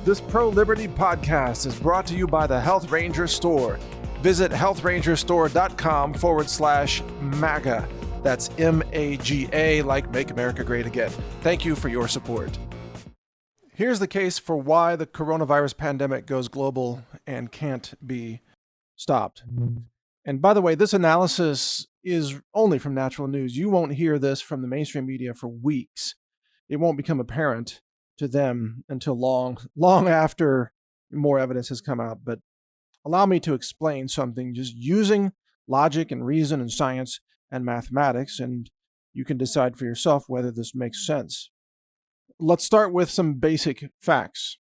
This pro-liberty podcast is brought to you by the Health Ranger Store. Visit healthrangerstore.com/MAGA. That's MAGA, like Make America Great Again. Thank you for your support. Here's the case for why the coronavirus pandemic goes global and can't be stopped. And by the way, this analysis is only from Natural News. You won't hear this from the mainstream media for weeks. It won't become apparent to them until long after more evidence has come out. But allow me to explain something just using logic and reason and science and mathematics, and you can decide for yourself whether this makes sense. Let's start with some basic facts.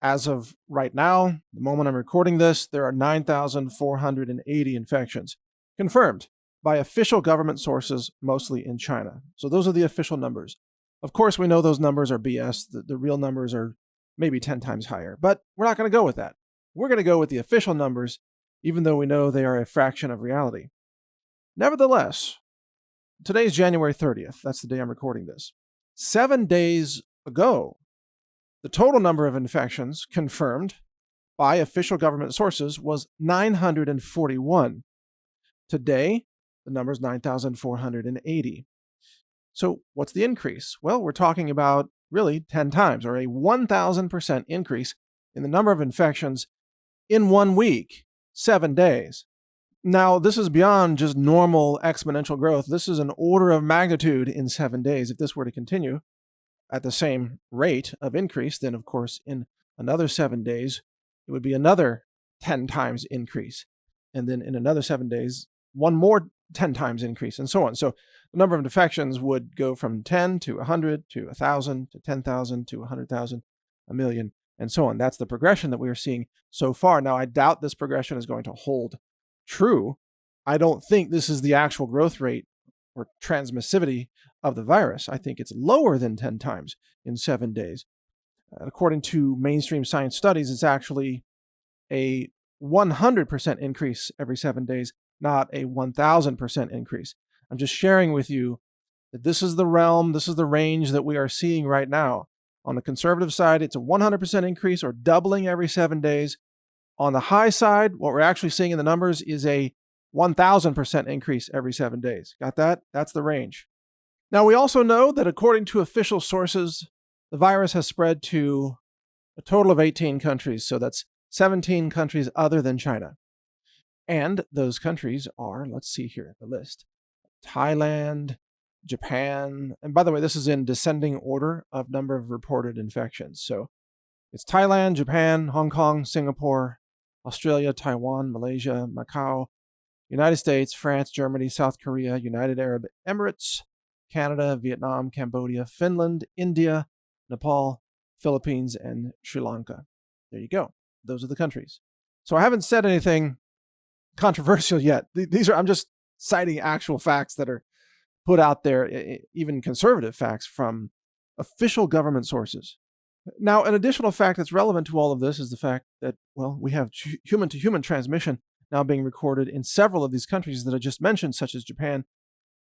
As of right now, the moment I'm recording this, there are 9,480 infections confirmed by official government sources, mostly in China. So those are the official numbers. Of course, we know those numbers are BS. The real numbers are maybe 10 times higher, but we're not going to go with that. We're going to go with the official numbers, even though we know they are a fraction of reality. Nevertheless, today is January 30th. That's the day I'm recording this. 7 days ago, the total number of infections confirmed by official government sources was 941. Today, the number is 9,480. So what's the increase? Well, we're talking about really 10 times, or a 1,000% increase in the number of infections in 1 week, 7 days. Now, this is beyond just normal exponential growth. This is an order of magnitude in 7 days. If this were to continue at the same rate of increase, then of course in another 7 days, it would be another 10 times increase. And then in another 7 days, one more 10 times increase, and so on. So the number of infections would go from 10 to 100 to 1,000 to 10,000 to 100,000, a million, and so on. That's the progression that we are seeing so far. Now, I doubt this progression is going to hold true. I don't think this is the actual growth rate or transmissivity of the virus. I think it's lower than 10 times in 7 days. According to mainstream science studies, it's actually a 100% increase every 7 days, not a 1,000% increase. I'm just sharing with you that this is the realm, this is the range that we are seeing right now. On the conservative side, it's a 100% increase or doubling every 7 days. On the high side, what we're actually seeing in the numbers is a 1,000% increase every 7 days. Got that? That's the range. Now, we also know that according to official sources, the virus has spread to a total of 18 countries. So that's 17 countries other than China. And those countries are, let's see here, the list: Thailand, Japan, and by the way, this is in descending order of number of reported infections. So it's Thailand, Japan, Hong Kong, Singapore, Australia, Taiwan, Malaysia, Macau, United States, France, Germany, South Korea, United Arab Emirates, Canada, Vietnam, Cambodia, Finland, India, Nepal, Philippines, and Sri Lanka. There you go. Those are the countries. So I haven't said anything controversial yet. I'm just citing actual facts that are put out there, even conservative facts from official government sources. Now, an additional fact that's relevant to all of this is the fact that, well, we have human-to-human transmission now being recorded in several of these countries that I just mentioned, such as Japan.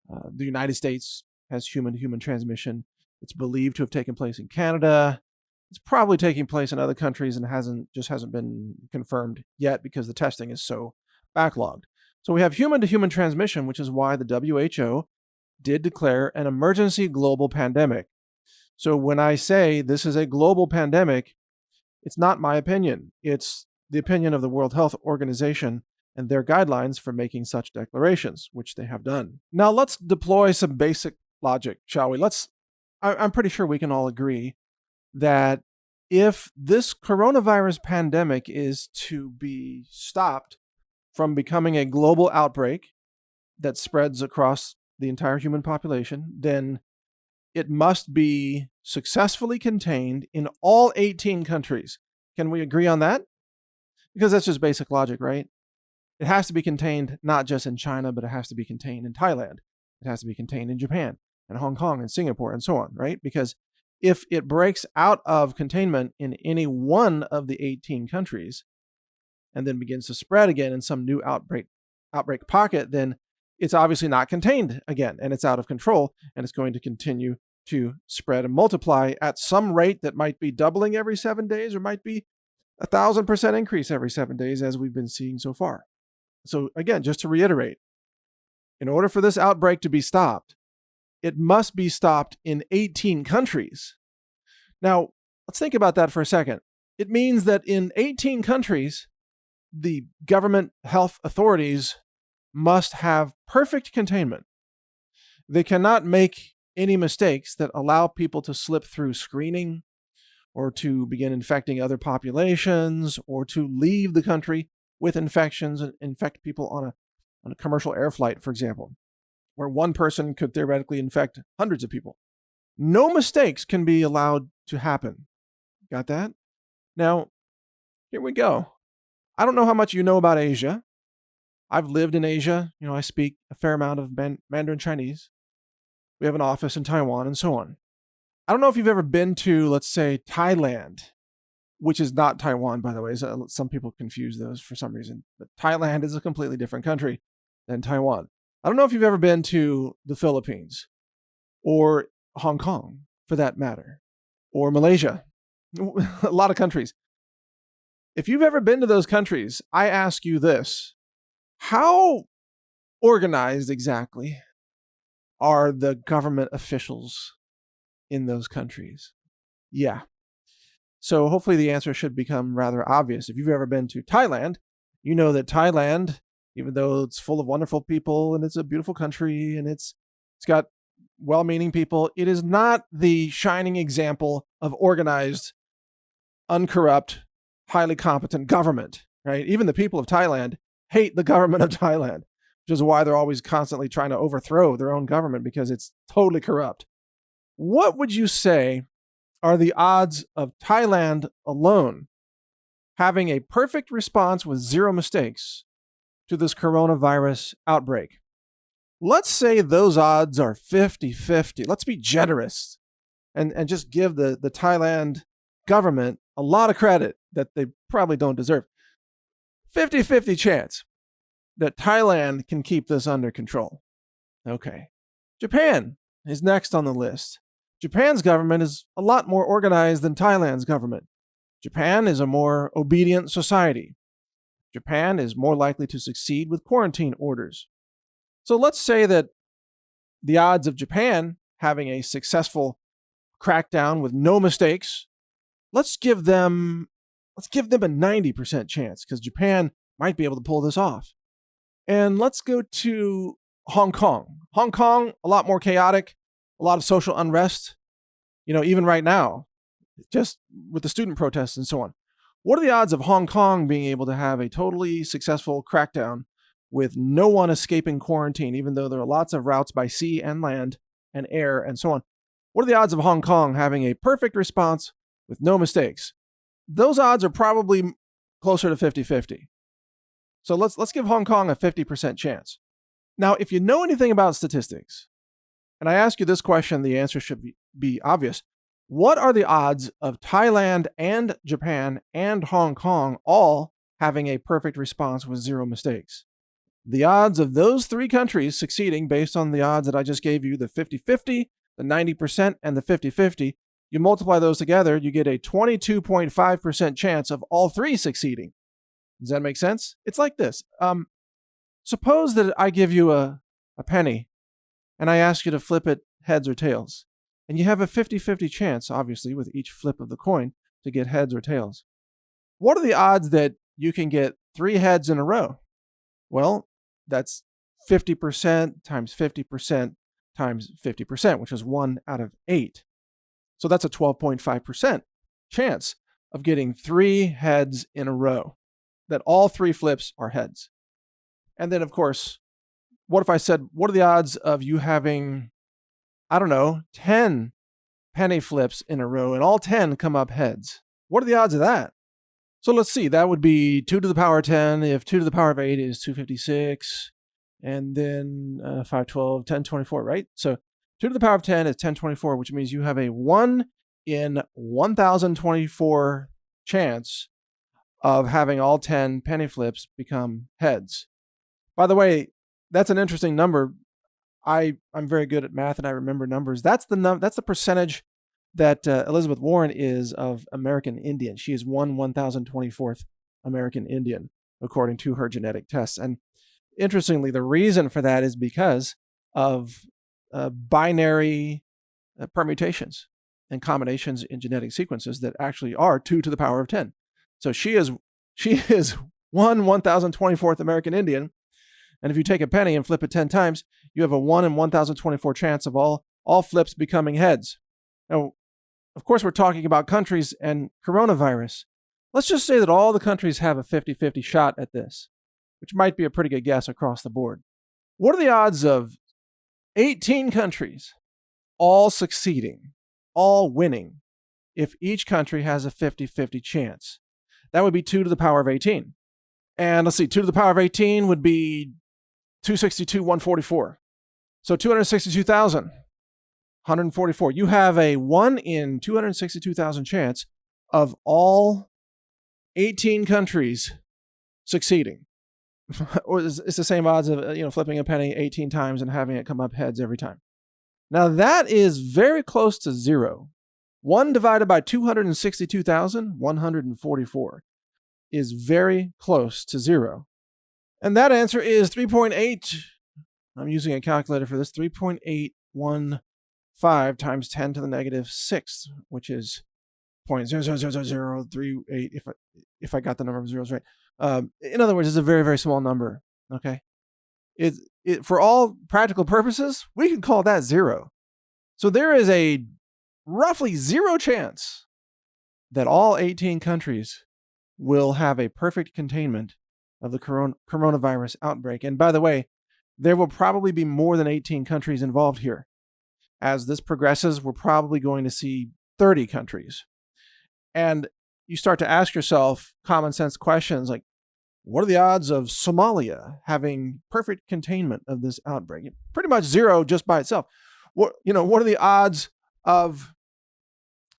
The United States has human-to-human transmission. It's believed to have taken place in Canada. It's probably taking place in other countries and hasn't been confirmed yet because the testing is so backlogged. So we have human-to-human transmission, which is why the WHO did declare an emergency global pandemic. So when I say this is a global pandemic, it's not my opinion. It's the opinion of the World Health Organization and their guidelines for making such declarations, which they have done. Now let's deploy some basic logic, shall we? I'm pretty sure we can all agree that if this coronavirus pandemic is to be stopped from becoming a global outbreak that spreads across the entire human population, then it must be successfully contained in all 18 countries. Can we agree on that? Because that's just basic logic, right? It has to be contained not just in China, but it has to be contained in Thailand. It has to be contained in Japan and Hong Kong and Singapore and so on, right? Because if it breaks out of containment in any one of the 18 countries and then begins to spread again in some new outbreak pocket, then it's obviously not contained again, and it's out of control, and it's going to continue to spread and multiply at some rate that might be doubling every 7 days or might be 1,000% increase every 7 days, as we've been seeing so far. So again, just to reiterate, in order for this outbreak to be stopped, it must be stopped in 18 countries. Now, let's think about that for a second. It means that in 18 countries, the government health authorities must have perfect containment. They cannot make any mistakes that allow people to slip through screening or to begin infecting other populations or to leave the country with infections and infect people on a commercial air flight, for example, where one person could theoretically infect hundreds of people. No mistakes can be allowed to happen. Got that? Now, here we go. I don't know how much you know about Asia. I've lived in Asia. I speak a fair amount of Mandarin Chinese. We have an office in Taiwan and so on. I don't know if you've ever been to, let's say, Thailand, which is not Taiwan, by the way. So some people confuse those for some reason. But Thailand is a completely different country than Taiwan. I don't know if you've ever been to the Philippines or Hong Kong, for that matter, or Malaysia, a lot of countries. If you've ever been to those countries, I ask you this: how organized exactly are the government officials in those countries? Yeah. So hopefully the answer should become rather obvious. If you've ever been to Thailand, you know that Thailand, even though it's full of wonderful people and it's a beautiful country and it's got well-meaning people, it is not the shining example of organized, uncorrupt, highly competent government, right? Even the people of Thailand hate the government of Thailand, which is why they're always constantly trying to overthrow their own government, because it's totally corrupt. What would you say are the odds of Thailand alone having a perfect response with zero mistakes to this coronavirus outbreak? Let's say those odds are 50-50. Let's be generous and just give the Thailand government a lot of credit that they probably don't deserve. 50-50 chance that Thailand can keep this under control. Okay. Japan is next on the list. Japan's government is a lot more organized than Thailand's government. Japan is a more obedient society. Japan is more likely to succeed with quarantine orders. So let's say that the odds of Japan having a successful crackdown with no mistakes, let's give them a 90% chance, because Japan might be able to pull this off. And let's go to Hong Kong. Hong Kong, a lot more chaotic, a lot of social unrest, even right now, just with the student protests and so on. What are the odds of Hong Kong being able to have a totally successful crackdown with no one escaping quarantine, even though there are lots of routes by sea and land and air and so on? What are the odds of Hong Kong having a perfect response with no mistakes? Those odds are probably closer to 50-50. So let's give Hong Kong a 50% chance. Now, if you know anything about statistics, and I ask you this question, the answer should be obvious. What are the odds of Thailand and Japan and Hong Kong all having a perfect response with zero mistakes? The odds of those three countries succeeding, based on the odds that I just gave you, the 50-50, the 90%, and the 50-50, you multiply those together, you get a 22.5% chance of all three succeeding. Does that make sense? It's like this. Suppose that I give you a penny and I ask you to flip it heads or tails. And you have a 50-50 chance, obviously, with each flip of the coin to get heads or tails. What are the odds that you can get 3 heads in a row? Well, that's 50% times 50% times 50%, which is 1 out of 8. So that's a 12.5% chance of getting 3 heads in a row, that all 3 flips are heads. And then, of course, what if I said, what are the odds of you having, 10 penny flips in a row and all 10 come up heads? What are the odds of that? So let's see, that would be 2 to the power of 10. If 2 to the power of 8 is 256, and then 5, 12, 10, 24, right? So 2 to the power of 10 is 1024, which means you have a 1 in 1024 chance of having all 10 penny flips become heads. By the way, that's an interesting number. I'm very good at math and I remember numbers. That's the percentage that Elizabeth Warren is of American Indian. She is 1,024th American Indian, according to her genetic tests. And interestingly, the reason for that is because of binary permutations and combinations in genetic sequences that actually are 2 to the power of 10. So she is 1,024th American Indian. And if you take a penny and flip it 10 times, you have a 1 in 1,024 chance of all flips becoming heads. Now, of course, we're talking about countries and coronavirus. Let's just say that all the countries have a 50-50 shot at this, which might be a pretty good guess across the board. What are the odds of 18 countries all succeeding, all winning, if each country has a 50-50 chance? That would be 2 to the power of 18. And let's see, 2 to the power of 18 would be 262,144. So 262,144. You have a 1 in 262,000 chance of all 18 countries succeeding. Or it's the same odds of flipping a penny 18 times and having it come up heads every time. Now that is very close to 0. 1 divided by 262,144 is very close to 0. And that answer is 3.8. I'm using a calculator for this. 3.815 times 10 to the negative 6, which is 0.0000038, if I got the number of zeros right. In other words, it's a very, very small number. Okay, it for all practical purposes, we can call that 0. So there is a roughly 0 chance that all 18 countries will have a perfect containment of the coronavirus outbreak. And by the way, there will probably be more than 18 countries involved here. As this progresses, we're probably going to see 30 countries. And you start to ask yourself common sense questions like, what are the odds of Somalia having perfect containment of this outbreak? Pretty much 0 just by itself. What are the odds of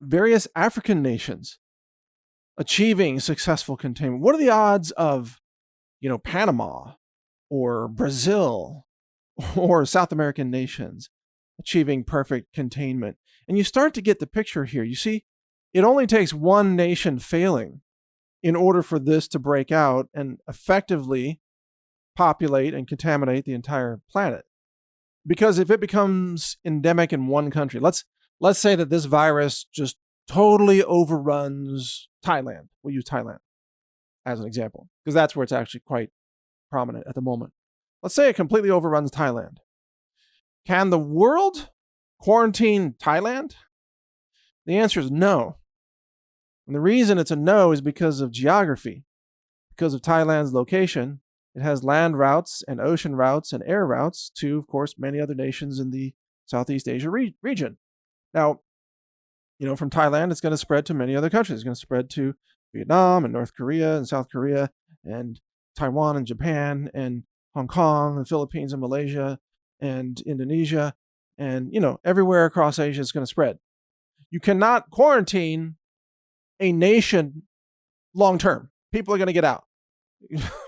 various African nations achieving successful containment? What are the odds of Panama or Brazil or South American nations achieving perfect containment? And you start to get the picture here. You see, it only takes one nation failing in order for this to break out and effectively populate and contaminate the entire planet. Because if it becomes endemic in one country, let's say that this virus just totally overruns Thailand. We'll use Thailand as an example, because that's where it's actually quite prominent at the moment. Let's say it completely overruns Thailand. Can the world quarantine Thailand? The answer is no. And the reason it's a no is because of geography. Because of Thailand's location, it has land routes and ocean routes and air routes to, of course, many other nations in the Southeast Asia region. Now, from Thailand, it's going to spread to many other countries. It's going to spread to Vietnam and North Korea and South Korea and Taiwan and Japan and Hong Kong, the Philippines and Malaysia and Indonesia, and everywhere across Asia is going to spread. You cannot quarantine a nation long term. People are going to get out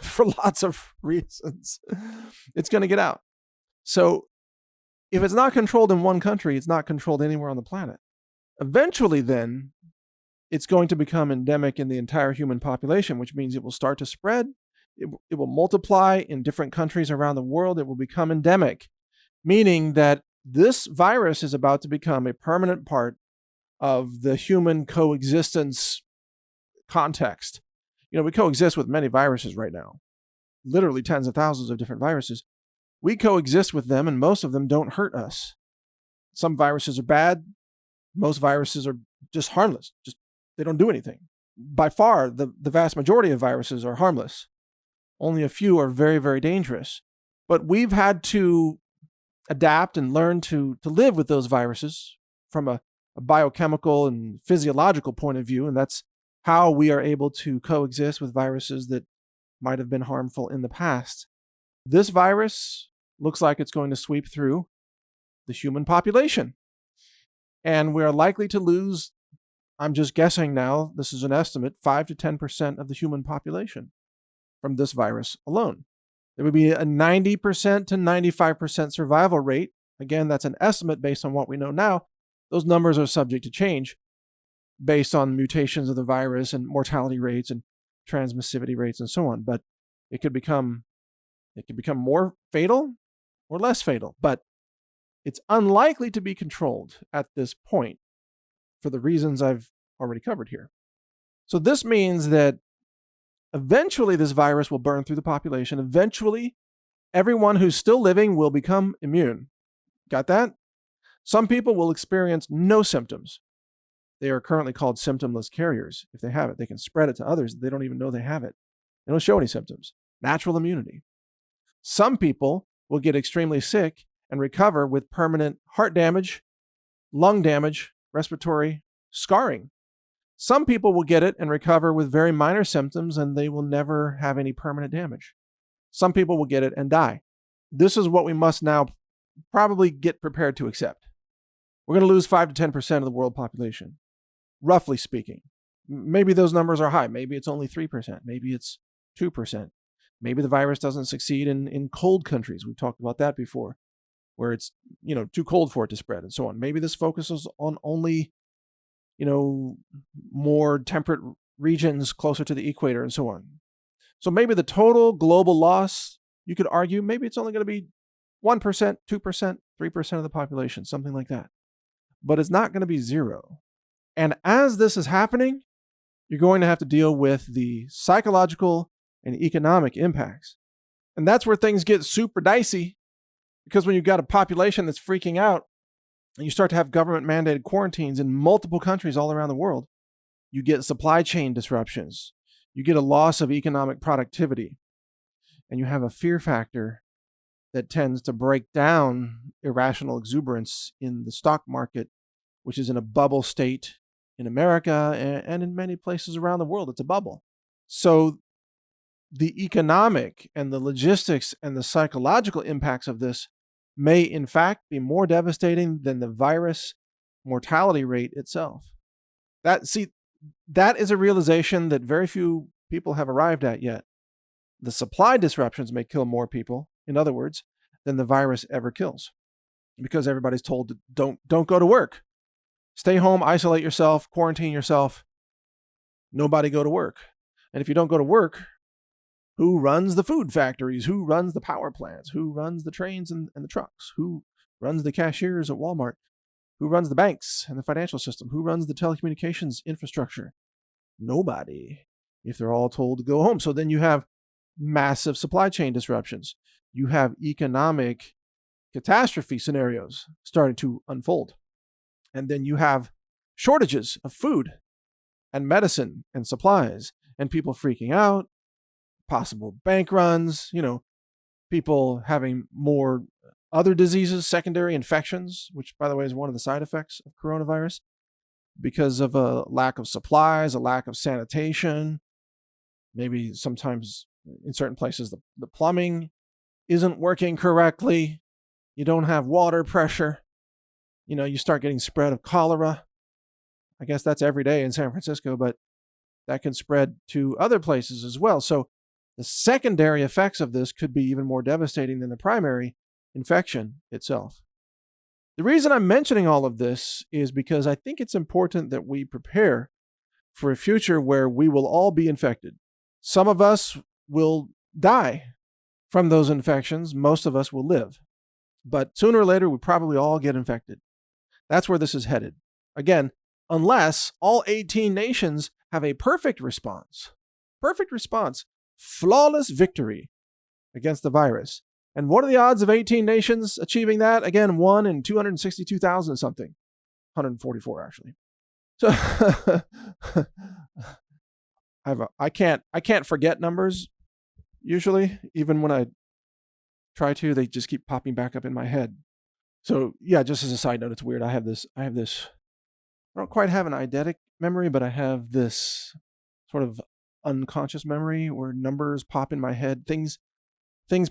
for lots of reasons. It's going to get out. So if it's not controlled in one country, it's not controlled anywhere on the planet. Eventually, then, it's going to become endemic in the entire human population, which means it will start to spread. It will multiply in different countries around the world. It will become endemic, meaning that this virus is about to become a permanent part of the human coexistence context. We coexist with many viruses right now, literally tens of thousands of different viruses. We coexist with them, and most of them don't hurt us. Some viruses are bad. Most viruses are just harmless. They don't do anything. By far, the vast majority of viruses are harmless. Only a few are very, very dangerous. But we've had to adapt and learn to live with those viruses from a biochemical and physiological point of view, and that's how we are able to coexist with viruses that might have been harmful in the past. This virus looks like it's going to sweep through the human population. And we are likely to lose, I'm just guessing now, this is an estimate, 5 to 10% of the human population from this virus alone. There would be a 90% to 95% survival rate. Again, that's an estimate based on what we know now. Those numbers are subject to change based on mutations of the virus and mortality rates and transmissivity rates and so on. But it could become more fatal or less fatal. But it's unlikely to be controlled at this point for the reasons I've already covered here. So this means that eventually this virus will burn through the population. Eventually, everyone who's still living will become immune. Got that? Some people will experience no symptoms. They are currently called symptomless carriers. If they have it, they can spread it to others. They don't even know they have it. They don't show any symptoms. Natural immunity. Some people will get extremely sick and recover with permanent heart damage, lung damage, respiratory scarring. Some people will get it and recover with very minor symptoms, and they will never have any permanent damage. Some people will get it and die. This is what we must now probably get prepared to accept. We're going to lose 5 to 10% of the world population, roughly speaking. Maybe those numbers are high. Maybe it's only 3%. Maybe it's 2%. Maybe the virus doesn't succeed in cold countries. We've talked about that before, where it's too cold for it to spread and so on. Maybe this focuses on only more temperate regions closer to the equator and so on. So maybe the total global loss, you could argue, maybe it's only going to be 1%, 2%, 3% of the population, something like that. But it's not going to be zero. And as this is happening, you're going to have to deal with the psychological and economic impacts. And that's where things get super dicey, because when you've got a population that's freaking out, and you start to have government-mandated quarantines in multiple countries all around the world, you get supply chain disruptions. You get a loss of economic productivity. And you have a fear factor that tends to break down irrational exuberance in the stock market, which is in a bubble state in America and in many places around the world. It's a bubble. So the economic and the logistics and the psychological impacts of this may in fact be more devastating than the virus mortality rate itself. That is a realization that very few people have arrived at yet. The supply disruptions may kill more people, in other words, than the virus ever kills, because everybody's told to don't go to work. Stay home, isolate yourself, quarantine yourself. Nobody go to work. And if you don't go to work, who runs the food factories? Who runs the power plants? Who runs the trains and the trucks? Who runs the cashiers at Walmart? Who runs the banks and the financial system? Who runs the telecommunications infrastructure? Nobody, if they're all told to go home. So then you have massive supply chain disruptions. You have economic catastrophe scenarios starting to unfold. And then you have shortages of food and medicine and supplies and people freaking out, possible bank runs, people having more other diseases, secondary infections, which, by the way, is one of the side effects of coronavirus, because of a lack of supplies, a lack of sanitation. Maybe sometimes in certain places the plumbing isn't working correctly. You don't have water pressure. You start getting spread of cholera. I guess that's every day in San Francisco, but that can spread to other places as well. So the secondary effects of this could be even more devastating than the primary infection itself. The reason I'm mentioning all of this is because I think it's important that we prepare for a future where we will all be infected. Some of us will die from those infections. Most of us will live. But sooner or later, we probably all get infected. That's where this is headed. Again, unless all 18 nations have a perfect response, flawless victory against the virus. And what are the odds of 18 nations achieving that? Again, 1 in 262,000 something. 144, actually. So I can't forget numbers usually. Even when I try to, they just keep popping back up in my head. So yeah, just as a side note, it's weird. I have this, I don't quite have an eidetic memory, but I have this sort of unconscious memory where numbers pop in my head. Things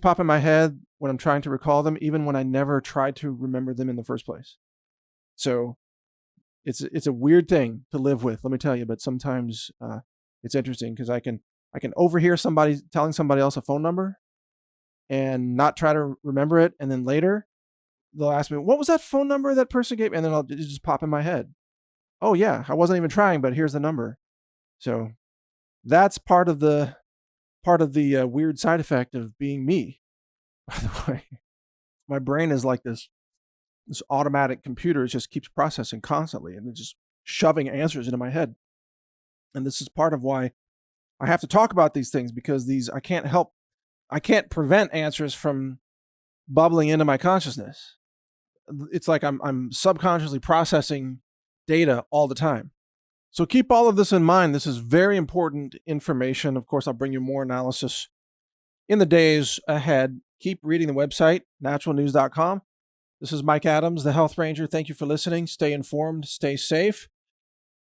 pop in my head when I'm trying to recall them, even when I never tried to remember them in the first place. So it's a weird thing to live with, let me tell you, but sometimes it's interesting because I can overhear somebody telling somebody else a phone number, and not try to remember it. And then later they'll ask me, what was that phone number that person gave me? And then it'll just pop in my head. Oh yeah, I wasn't even trying, but here's the number. So that's part of the weird side effect of being me. By the way, my brain is like this automatic computer. It just keeps processing constantly and it's just shoving answers into my head. And this is part of why I have to talk about these things, because I can't prevent answers from bubbling into my consciousness. It's like I'm subconsciously processing data all the time. So keep all of this in mind. This is very important information. Of course, I'll bring you more analysis in the days ahead. Keep reading the website, naturalnews.com. This is Mike Adams, the Health Ranger. Thank you for listening. Stay informed, stay safe.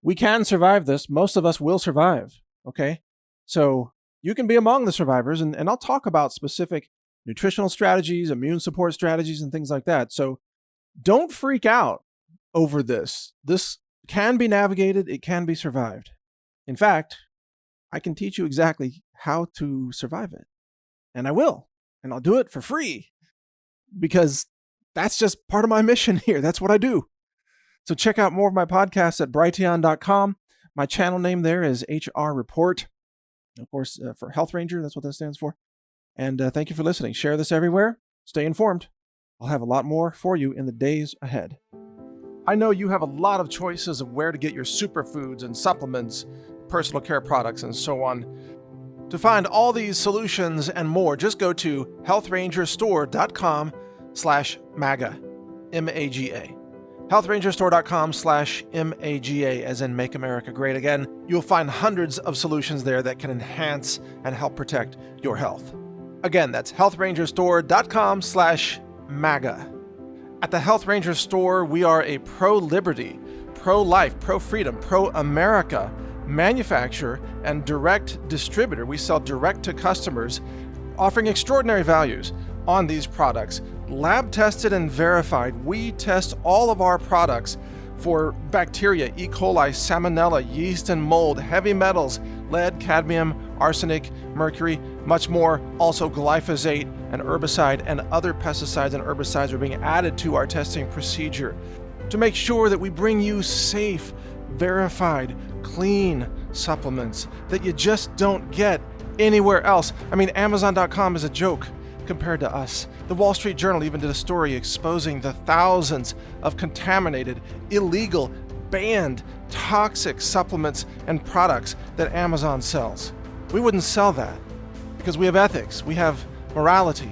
We can survive this. Most of us will survive, okay? So you can be among the survivors, and I'll talk about specific nutritional strategies, immune support strategies, and things like that. So don't freak out over this. This can be navigated. It can be survived. In fact, I can teach you exactly how to survive it. And I will. And I'll do it for free, because that's just part of my mission here. That's what I do. So check out more of my podcasts at brighteon.com. My channel name there is HR Report. Of course, for Health Ranger, that's what that stands for. And thank you for listening. Share this everywhere. Stay informed. I'll have a lot more for you in the days ahead. I know you have a lot of choices of where to get your superfoods and supplements, personal care products, and so on. To find all these solutions and more, just go to healthrangerstore.com/MAGA, M-A-G-A. healthrangerstore.com/MAGA, as in Make America Great Again. You'll find hundreds of solutions there that can enhance and help protect your health. Again, that's healthrangerstore.com/MAGA. At the Health Ranger Store, we are a pro-liberty, pro-life, pro-freedom, pro-America manufacturer and direct distributor. We sell direct to customers, offering extraordinary values on these products. Lab tested and verified. We test all of our products for bacteria, E. coli, salmonella, yeast and mold, heavy metals, lead, cadmium, arsenic, mercury, much more. Also glyphosate, and herbicide and other pesticides and herbicides are being added to our testing procedure to make sure that we bring you safe, verified, clean supplements that you just don't get anywhere else. I mean, Amazon.com is a joke compared to us. The Wall Street Journal even did a story exposing the thousands of contaminated, illegal, banned, toxic supplements and products that Amazon sells. We wouldn't sell that because we have ethics, we have morality,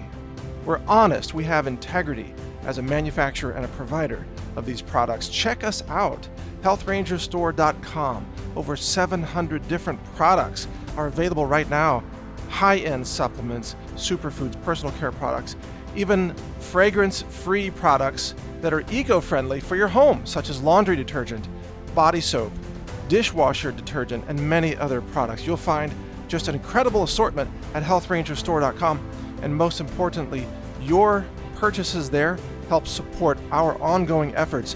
we're honest, we have integrity as a manufacturer and a provider of these products. Check us out, healthrangerstore.com. Over 700 different products are available right now. High-end supplements, superfoods, personal care products, even fragrance-free products that are eco-friendly for your home, such as laundry detergent, body soap, dishwasher detergent, and many other products. You'll find just an incredible assortment at healthrangerstore.com, and most importantly, your purchases there help support our ongoing efforts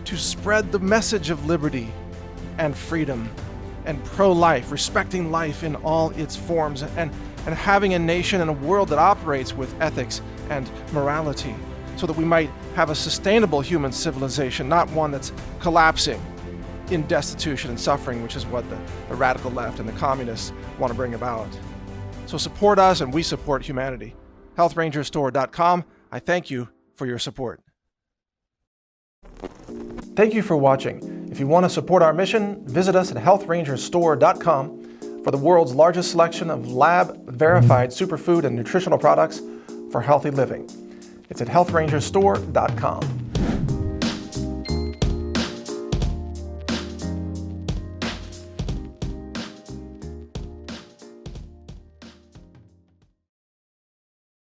to spread the message of liberty and freedom and pro-life, respecting life in all its forms, and having a nation and a world that operates with ethics and morality, so that we might have a sustainable human civilization, not one that's collapsing in destitution and suffering, which is what the radical left and the communists want to bring about. So support us, and we support humanity. healthrangerstore.com. I thank you for your support. Thank you for watching. If you want to support our mission, visit us at healthrangerstore.com for the world's largest selection of lab-verified superfood and nutritional products for healthy living. It's at healthrangerstore.com.